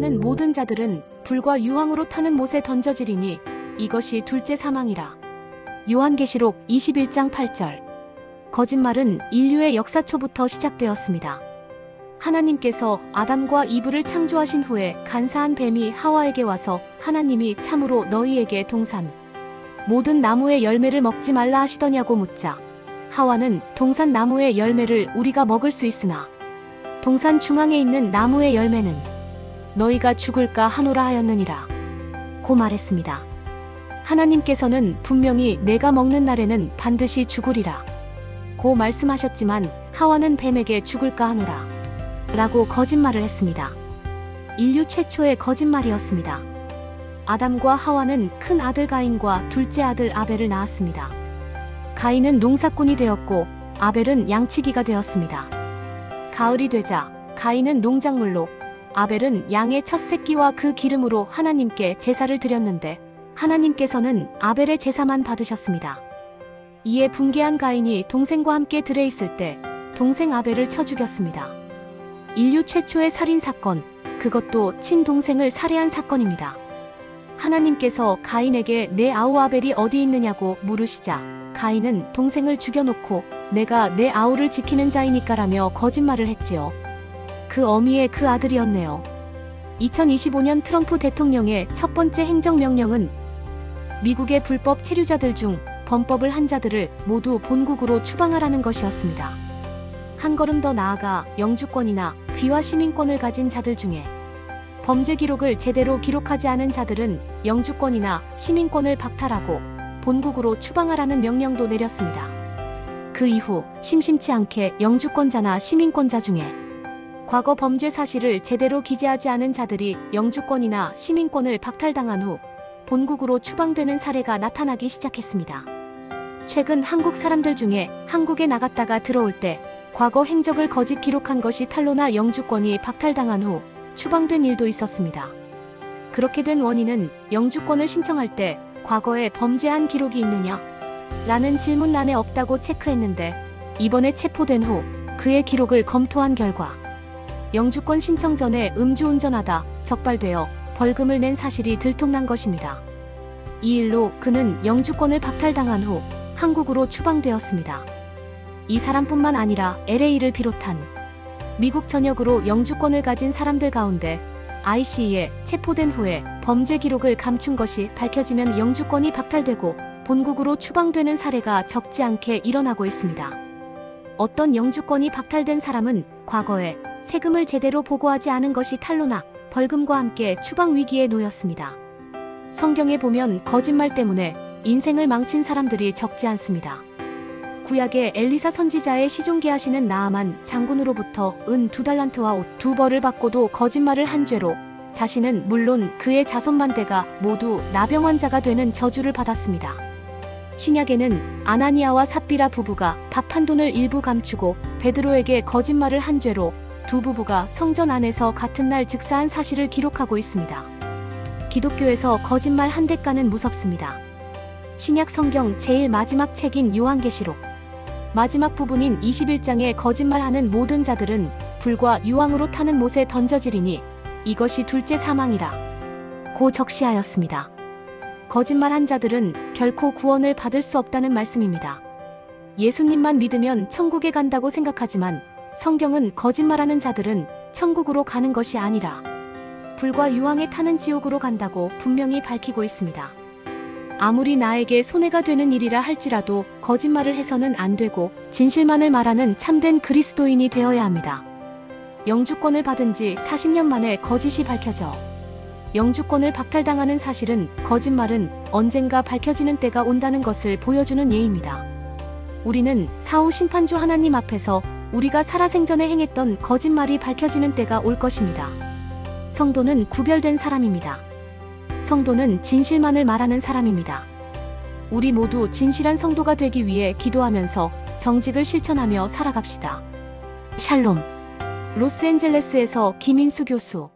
하는 모든 자들은 불과 유황으로 타는 못에 던져지리니 이것이 둘째 사망이라. 요한계시록 21장 8절. 거짓말은 인류의 역사 초부터 시작되었습니다. 하나님께서 아담과 이브를 창조하신 후에 간사한 뱀이 하와에게 와서 하나님이 참으로 너희에게 동산 모든 나무의 열매를 먹지 말라 하시더냐고 묻자 하와는 동산 나무의 열매를 우리가 먹을 수 있으나 동산 중앙에 있는 나무의 열매는 너희가 죽을까 하노라 하였느니라 고 말했습니다. 하나님께서는 분명히 내가 먹는 날에는 반드시 죽으리라 고 말씀하셨지만 하와는 뱀에게 죽을까 하노라 라고 거짓말을 했습니다. 인류 최초의 거짓말이었습니다. 아담과 하와는 큰 아들 가인과 둘째 아들 아벨을 낳았습니다. 가인은 농사꾼이 되었고 아벨은 양치기가 되었습니다. 가을이 되자 가인은 농작물로 아벨은 양의 첫 새끼와 그 기름으로 하나님께 제사를 드렸는데 하나님께서는 아벨의 제사만 받으셨습니다. 이에 분개한 가인이 동생과 함께 들에 있을 때 동생 아벨을 쳐 죽였습니다. 인류 최초의 살인사건, 그것도 친동생을 살해한 사건입니다. 하나님께서 가인에게 내 아우 아벨이 어디 있느냐고 물으시자 가인은 동생을 죽여놓고 내가 내 아우를 지키는 자이니까라며 거짓말을 했지요. 그 어미의 그 아들이었네요. 2025년 트럼프 대통령의 첫 번째 행정명령은 미국의 불법 체류자들 중 범법을 한 자들을 모두 본국으로 추방하라는 것이었습니다. 한 걸음 더 나아가 영주권이나 귀화 시민권을 가진 자들 중에 범죄 기록을 제대로 기록하지 않은 자들은 영주권이나 시민권을 박탈하고 본국으로 추방하라는 명령도 내렸습니다. 그 이후 심심치 않게 영주권자나 시민권자 중에 과거 범죄 사실을 제대로 기재하지 않은 자들이 영주권이나 시민권을 박탈당한 후 본국으로 추방되는 사례가 나타나기 시작했습니다. 최근 한국 사람들 중에 한국에 나갔다가 들어올 때 과거 행적을 거짓 기록한 것이 탄로나 영주권이 박탈당한 후 추방된 일도 있었습니다. 그렇게 된 원인은 영주권을 신청할 때 과거에 범죄한 기록이 있느냐? 라는 질문란에 없다고 체크했는데 이번에 체포된 후 그의 기록을 검토한 결과 영주권 신청 전에 음주운전하다 적발되어 벌금을 낸 사실이 들통난 것입니다. 이 일로 그는 영주권을 박탈당한 후 한국으로 추방되었습니다. 이 사람뿐만 아니라 LA를 비롯한 미국 전역으로 영주권을 가진 사람들 가운데 ICE에 체포된 후에 범죄 기록을 감춘 것이 밝혀지면 영주권이 박탈되고 본국으로 추방되는 사례가 적지 않게 일어나고 있습니다. 어떤 영주권이 박탈된 사람은 과거에 세금을 제대로 보고하지 않은 것이 탄로나 벌금과 함께 추방 위기에 놓였습니다. 성경에 보면 거짓말 때문에 인생을 망친 사람들이 적지 않습니다. 구약의 엘리사 선지자의 시종기하시는 나아만 장군으로부터 은 2달란트와 옷 2벌을 받고도 거짓말을 한 죄로 자신은 물론 그의 자손만대가 모두 나병환자가 되는 저주를 받았습니다. 신약에는 아나니아와 삽비라 부부가 밥 한 돈을 일부 감추고 베드로에게 거짓말을 한 죄로 두 부부가 성전 안에서 같은 날 즉사한 사실을 기록하고 있습니다. 기독교에서 거짓말 한 대가는 무섭습니다. 신약 성경 제일 마지막 책인 요한계시록 마지막 부분인 21장에 거짓말하는 모든 자들은 불과 유황으로 타는 못에 던져지리니 이것이 둘째 사망이라 고 적시하였습니다. 거짓말한 자들은 결코 구원을 받을 수 없다는 말씀입니다. 예수님만 믿으면 천국에 간다고 생각하지만 성경은 거짓말하는 자들은 천국으로 가는 것이 아니라 불과 유황에 타는 지옥으로 간다고 분명히 밝히고 있습니다. 아무리 나에게 손해가 되는 일이라 할지라도 거짓말을 해서는 안 되고 진실만을 말하는 참된 그리스도인이 되어야 합니다. 영주권을 받은 지 40년 만에 거짓이 밝혀져 영주권을 박탈당하는 사실은 거짓말은 언젠가 밝혀지는 때가 온다는 것을 보여주는 예입니다. 우리는 사후 심판주 하나님 앞에서 우리가 살아생전에 행했던 거짓말이 밝혀지는 때가 올 것입니다. 성도는 구별된 사람입니다. 성도는 진실만을 말하는 사람입니다. 우리 모두 진실한 성도가 되기 위해 기도하면서 정직을 실천하며 살아갑시다. 샬롬. 로스앤젤레스에서 김인수 교수.